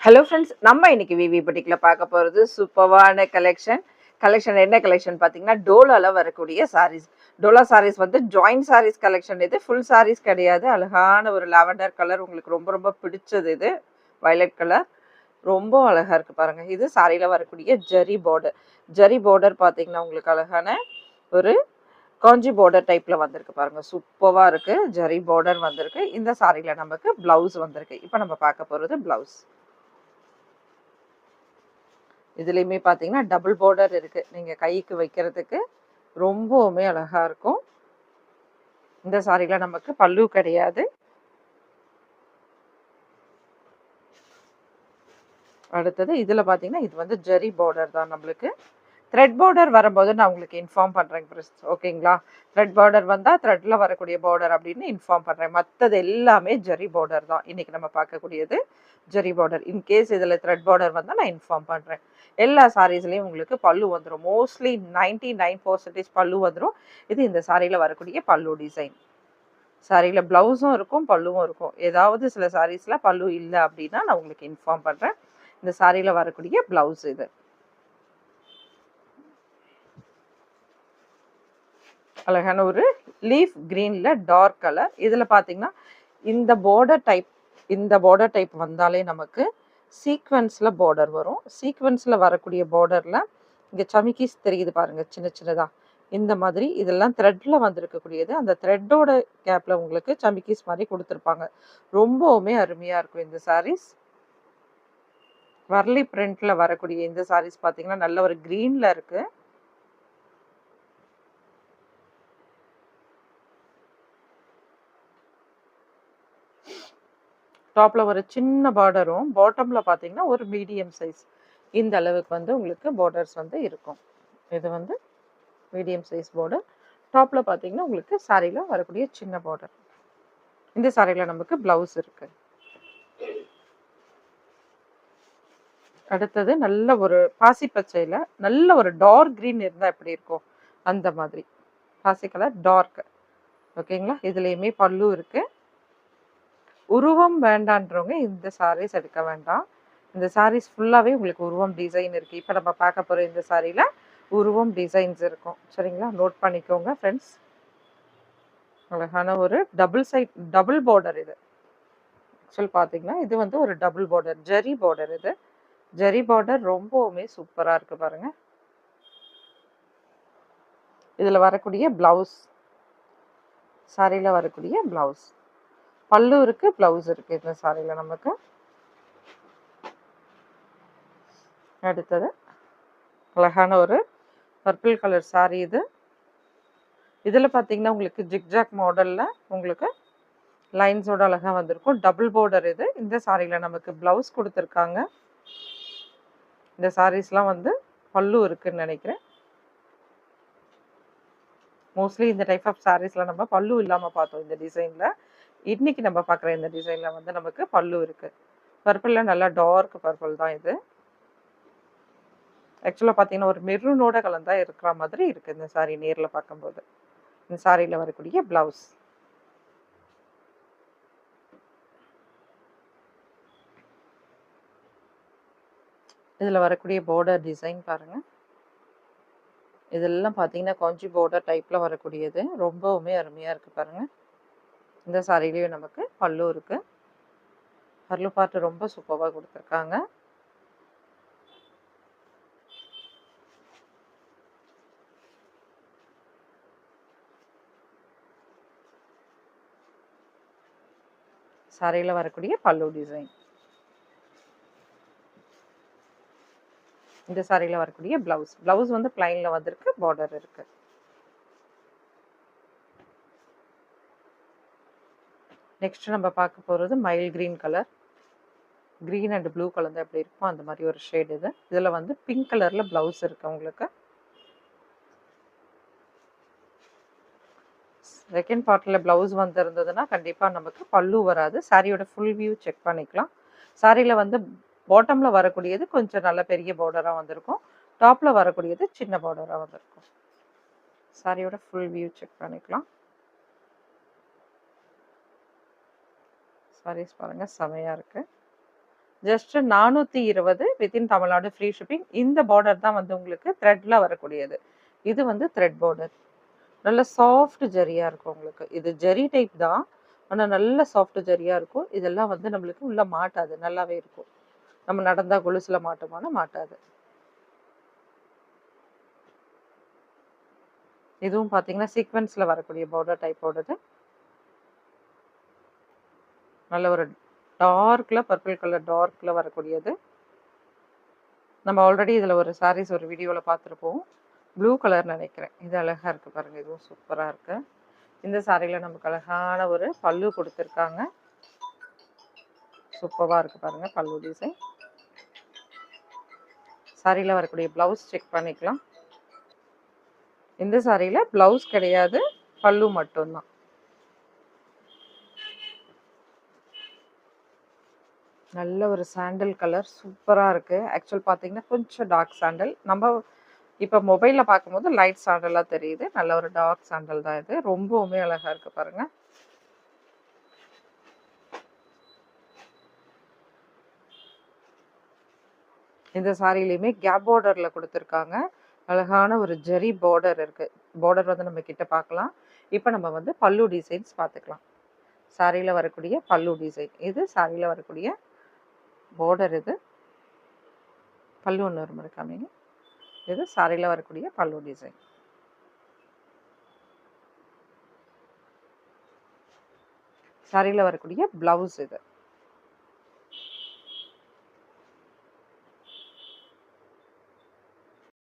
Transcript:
Hello friends, நம்ம இன்னைக்கு விவி புட்டிக்ல பார்க்க போறது சூப்பர்வான கலெக்ஷன் என்ன கலெக்ஷன் பார்த்தீங்கன்னா, டோலால வரக்கூடிய சாரீஸ். டோலா சாரீஸ் வந்து ஜாயிண்ட் சாரீஸ் கலெக்ஷன். இது ஃபுல் சாரீஸ் கிடையாது. அழகான ஒரு லாவெண்டர் கலர், உங்களுக்கு ரொம்ப ரொம்ப பிடிச்சது இது. வயலட் கலர் ரொம்ப அழகா இருக்கு பாருங்க. இது சாரியில வரக்கூடிய ஜரி பார்டர் பார்த்தீங்கன்னா, உங்களுக்கு அழகான ஒரு காஞ்சி பார்டர் டைப்ல வந்திருக்கு பாருங்க. சூப்பரா இருக்கு. ஜரி பார்டர் வந்திருக்கு. இந்த சாரியில நமக்கு பிளவுஸ் வந்திருக்கு. இப்போ நம்ம பார்க்க போறது பிளவுஸ். இதுலேயுமே பார்த்தீங்கன்னா டபுள் பார்டர் இருக்கு. நீங்கள் கைக்கு வைக்கிறதுக்கு ரொம்பவுமே அழகா இருக்கும். இந்த சாரில நமக்கு பல்லு கிடையாது. அடுத்தது இதில் பார்த்தீங்கன்னா இது வந்து ஜெரி பார்டர் தான். நம்மளுக்கு த்ரெட் பார்டர் வரும்போது நான் உங்களுக்கு இன்ஃபார்ம் பண்ணுறேன் ஃப்ரெண்ட்ஸ், ஓகேங்களா? த்ரெட் பார்டர் வந்தால் த்ரெட்டில் வரக்கூடிய பார்டர் அப்படின்னு இன்ஃபார்ம் பண்ணுறேன். மற்றது எல்லாமே ஜெரி பார்டர் தான். இன்றைக்கி நம்ம பார்க்கக்கூடியது ஜெரி பார்டர். இன்கேஸ் இதில் த்ரெட் பார்டர் வந்தால் நான் இன்ஃபார்ம் பண்ணுறேன். எல்லா சாரீஸ்லேயும் உங்களுக்கு பல்லு வந்துடும். மோஸ்ட்லி 99% பல்லு வந்துடும். இது இந்த சாரியில் வரக்கூடிய பல்லு டிசைன். சாரியில் ப்ளவுஸும் இருக்கும், பல்லுவும் இருக்கும். ஏதாவது சில சாரீஸில் பல்லு இல்லை அப்படின்னா நான் உங்களுக்கு இன்ஃபார்ம் பண்ணுறேன். இந்த சாரியில் வரக்கூடிய ப்ளவுஸ் இது. அழகான ஒரு லீஃப் கிரீன்ல டார்க் கலர். இதில் பார்த்தீங்கன்னா இந்த பார்டர் டைப் வந்தாலே நமக்கு சீக்வன்ஸில் பார்டர் வரும். சீக்வன்ஸில் வரக்கூடிய பார்டரில் இங்கே சமிக்கிஸ் தெரியுது பாருங்கள், சின்ன சின்னதாக இந்த மாதிரி. இதெல்லாம் த்ரெட்டில் வந்திருக்கக்கூடியது. அந்த த்ரெட்டோட கேப்பில் உங்களுக்கு சமிக்கிஸ் மாதிரி கொடுத்துருப்பாங்க. ரொம்பவுமே அருமையாக இருக்கும் இந்த சாரீஸ். வர்லி பிரிண்டில் வரக்கூடிய இந்த சாரீஸ் பார்த்தீங்கன்னா நல்ல ஒரு க்ரீனில் இருக்குது. டாப்பில் ஒரு சின்ன பார்டரும், பாட்டமில் பார்த்தீங்கன்னா ஒரு மீடியம் சைஸ் இந்த அளவுக்கு வந்து உங்களுக்கு பார்டர்ஸ் வந்து இருக்கும். இது வந்து மீடியம் சைஸ் பார்டர். டாப்பில் பார்த்தீங்கன்னா உங்களுக்கு சாரியில் வரக்கூடிய சின்ன பார்டர். இந்த சாரியில் நமக்கு ப்ளவுஸ் இருக்கு. அடுத்தது நல்ல ஒரு பாசி பச்சையில் நல்ல ஒரு டார்க் க்ரீன் இருந்தால் எப்படி இருக்கும் அந்த மாதிரி பாசி கலர் டார்க், ஓகேங்களா? இதுலேயுமே பல்லு இருக்குது. உருவம் வேண்டான்றவங்க இந்த சாரீஸ் எடுக்க வேண்டாம். இந்த சாரீஸ் ஃபுல்லாகவே உங்களுக்கு உருவம் டிசைன் இருக்குது. இப்போ நம்ம பார்க்க போகிற இந்த சாரியில் உருவம் டிசைன்ஸ் இருக்கும், சரிங்களா? நோட் பண்ணிக்கோங்க ஃப்ரெண்ட்ஸ். அழகான ஒரு டபுள் பார்டர் இது. ஆக்சுவல் பார்த்தீங்கன்னா இது வந்து ஒரு டபுள் பார்டர் ஜெரி பார்டர். இது ஜெரி பார்டர் ரொம்பவுமே சூப்பராக இருக்குது பாருங்கள். இதில் வரக்கூடிய ப்ளவுஸ், சாரியில் வரக்கூடிய ப்ளவுஸ், பல்லு இருக்கு, ப்ளவுஸ் இருக்கு இந்த சாரியில் நமக்கு. அடுத்தது அழகான ஒரு பர்பிள் கலர் சாரி இது. இதில் பார்த்தீங்கன்னா உங்களுக்கு ஜிக்ஜாக் மாடலில் உங்களுக்கு லைன்ஸோட அழகாக வந்திருக்கும். டபுள் பார்டர் இது. இந்த சாரியில் நமக்கு ப்ளவுஸ் கொடுத்துருக்காங்க. இந்த சாரீஸ்லாம் வந்து பல்லு இருக்குன்னு நினைக்கிறேன். மோஸ்ட்லி இந்த டைப் ஆஃப் சாரீஸில் நம்ம பல்லு இல்லாமல் பார்த்தோம் இந்த டிசைனில். இன்னைக்கு நம்ம பார்க்குற இந்த டிசைனில் வந்து நமக்கு பல்லு இருக்குது. பர்பிளில் நல்லா டார்க் பர்பிள் தான் இது. ஆக்சுவலாக பார்த்தீங்கன்னா ஒரு மெரூனோட கலந்தா இருக்கிற மாதிரி இருக்குது இந்த சாரீ நேரில் பார்க்கும்போது. இந்த சாரியில் வரக்கூடிய ப்ளவுஸ். இதில் வரக்கூடிய பார்டர் டிசைன் பாருங்கள். இதெல்லாம் பார்த்தீங்கன்னா காஞ்சி பார்டர் டைப்பில் வரக்கூடியது. ரொம்பவுமே அருமையாக இருக்குது பாருங்கள். இந்த சாரிலையும் நமக்கு பல்லு இருக்குது. பல்லு பார்ட்டு ரொம்ப சூப்பராக கொடுத்துருக்காங்க. சாரியில் வரக்கூடிய பல்லு டிசைன். இந்த சாரியில் வரக்கூடிய ப்ளவுஸ் வந்து பிளைனில் வந்திருக்கு, பார்டர் இருக்குது. நெக்ஸ்ட் நம்ம பார்க்க போகிறது mile green colour. Green and blue colour தான் எப்படி இருக்கும் அந்த மாதிரி ஒரு ஷேட் இது. இதில் வந்து பிங்க் கலரில் ப்ளவுஸ் இருக்குது உங்களுக்கு. செகண்ட் பார்ட்டில் ப்ளவுஸ் வந்துருந்ததுன்னா கண்டிப்பாக நமக்கு பல்லு வராது. சாரியோட ஃபுல் வியூ செக் பண்ணிக்கலாம். சாரியில் வந்து பாட்டமில் வரக்கூடியது கொஞ்சம் நல்ல பெரிய பார்டராக வந்திருக்கும். டாப்பில் வரக்கூடியது சின்ன பார்டராக வந்திருக்கும். சாரியோட ஃபுல் வியூ செக் பண்ணிக்கலாம். சாரீஸ் பாருங்கள், செமையாக இருக்குது. Just 420 within Tamil Nadu free shipping. இந்த பார்டர் தான் வந்து உங்களுக்கு த்ரெட்ல வரக்கூடியது. இது வந்து த்ரெட் பார்டர். நல்ல சாஃப்ட் ஜரியா இருக்கும் உங்களுக்கு. இது ஜரி டைப் தான். ஆனா நல்ல சாஃப்ட் ஜரியா இருக்கும். இதெல்லாம் வந்து நம்மளுக்கு உள்ள மாட்டாது. நல்லாவே இருக்கும். நம்ம நடந்தா கொலுசுல மாட்டுமானா மாட்டாது. இதுவும் பார்த்தீங்கன்னா சீக்வென்ஸ்ல வரக்கூடிய பார்டர் டைப்போடது. நல்ல ஒரு டார்க்ல பர்பிள் கலர் டார்க்ல வரக்கூடியது. நம்ம ஆல்ரெடி இதில் ஒரு சாரீஸ் ஒரு வீடியோவில் பார்த்துருப்போம். ப்ளூ கலர் நினைக்கிறேன். இது அழகாக இருக்குது பாருங்கள். இதுவும் சூப்பராக இருக்குது. இந்த சாரியில் நமக்கு அழகான ஒரு பல்லு கொடுத்துருக்காங்க. சூப்பராக இருக்குது பாருங்கள் பல்லு டிசைன். சாரியில் வரக்கூடிய ப்ளவுஸ் செக் பண்ணிக்கலாம். இந்த சாரியில் ப்ளவுஸ் கிடையாது, பல்லு மட்டும்தான். நல்ல ஒரு சாண்டல் கலர் சூப்பராக இருக்குது. ஆக்சுவல் பார்த்தீங்கன்னா கொஞ்சம் டார்க் சாண்டல். நம்ம இப்போ மொபைலில் பார்க்கும்போது லைட் சாண்டலாக தெரியுது. நல்ல ஒரு டார்க் சாண்டல் தான் இது. ரொம்பவுமே அழகாக இருக்குது பாருங்கள். இந்த சாரிலையுமே கேப் பார்டரில் கொடுத்துருக்காங்க. அழகான ஒரு ஜெரி பார்டர் இருக்குது. பார்டர் வந்து நம்ம கிட்ட பார்க்கலாம். இப்போ நம்ம வந்து பல்லு டிசைன்ஸ் பார்த்துக்கலாம். சாரியில் வரக்கூடிய பல்லு டிசைன் இது. சாரியில் வரக்கூடிய பார்டர் இது. பல்லு ஒன்று ஒரு மாதிரி காமிங்க. இது சாரியில் வரக்கூடிய பல்லு டிசைன். சாரியில் வரக்கூடிய ப்ளவுஸ் இது.